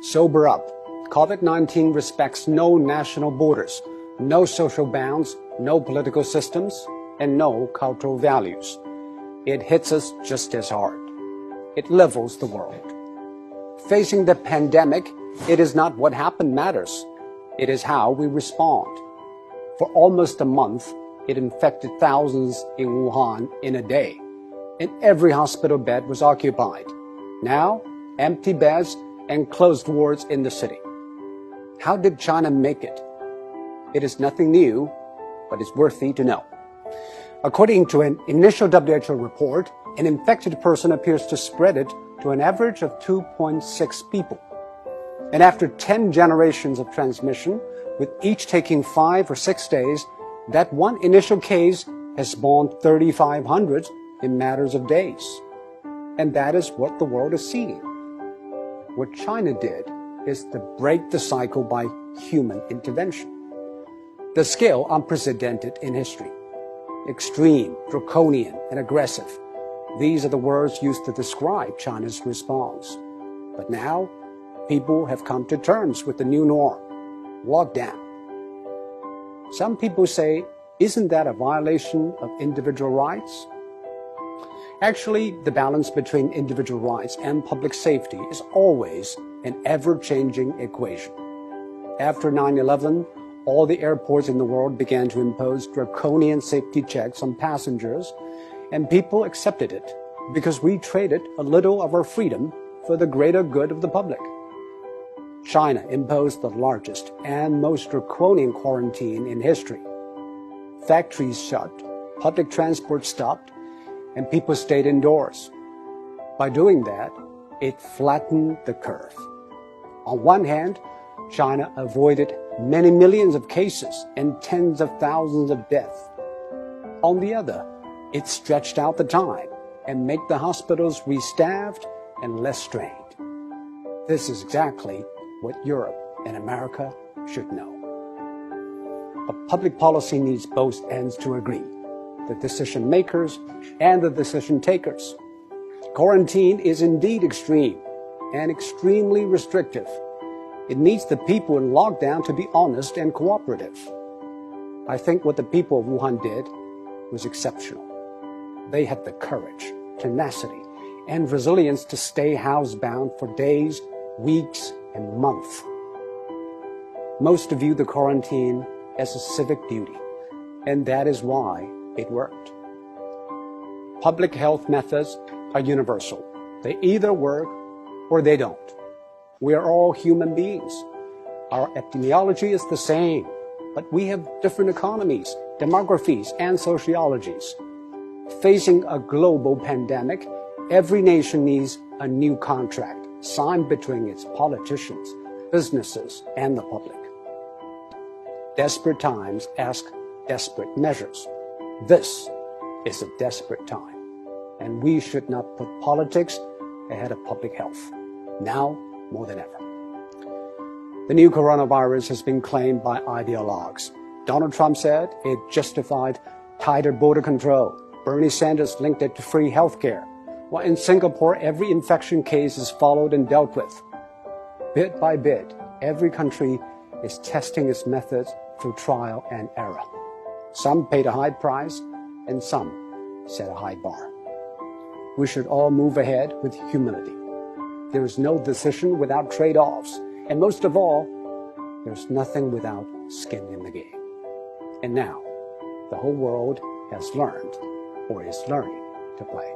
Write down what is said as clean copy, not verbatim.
Sober up. COVID-19 respects no national borders, no social bounds, no political systems, and no cultural values. It hits us just as hard. It levels the world. Facing the pandemic, it is not what happened matters. It is how we respond. For almost a month, it infected thousands in Wuhan in a day, and every hospital bed was occupied. Now, empty beds and closed wards in the city. How did China make it? It is nothing new, but it's worthy to know. According to an initial WHO report, an infected person appears to spread it to an average of 2.6 people. And after 10 generations of transmission, with each taking 5 or 6 days, that one initial case has spawned 3,500 in matters of days. And that is what the world is seeing. What China did is to break the cycle by human intervention. The scale unprecedented in history. Extreme, draconian, and aggressive. These are the words used to describe China's response. But now, people have come to terms with the new norm, lockdown. Some people say, isn't that a violation of individual rights? Actually, the balance between individual rights and public safety is always an ever-changing equation. After 9/11, all the airports in the world began to impose draconian safety checks on passengers, and people accepted it because we traded a little of our freedom for the greater good of the public. China imposed the largest and most draconian quarantine in history. Factories shut, public transport stopped, and people stayed indoors. By doing that, it flattened the curve. On one hand, China avoided many millions of cases and tens of thousands of deaths. On the other, it stretched out the time and made the hospitals restaffed and less strained. This is exactly what Europe and America should know. But public policy needs both ends to agree, the decision makers and the decision takers. Quarantine is indeed extreme and extremely restrictive. It needs the people in lockdown to be honest and cooperative. I think what the people of Wuhan did was exceptional. They had the courage, tenacity, and resilience to stay housebound for days, weeks, and months. Most view the quarantine as a civic duty, and that is why it worked. Public health methods are universal. They either work or they don't. We are all human beings. Our epidemiology is the same, but we have different economies, demographies, and sociologies. Facing a global pandemic, every nation needs a new contract signed between its politicians, businesses, and the public. Desperate times ask desperate measures. This is a desperate time, and we should not put politics ahead of public health, now more than ever. The new coronavirus has been claimed by ideologues. Donald Trump said it justified tighter border control. Bernie Sanders linked it to free health care. While in Singapore, every infection case is followed and dealt with. Bit by bit, every country is testing its methods through trial and error. Some paid a high price, and some set a high bar. We should all move ahead with humility. There is no decision without trade-offs, and most of all, there's nothing without skin in the game. And now, the whole world has learned, or is learning, to play.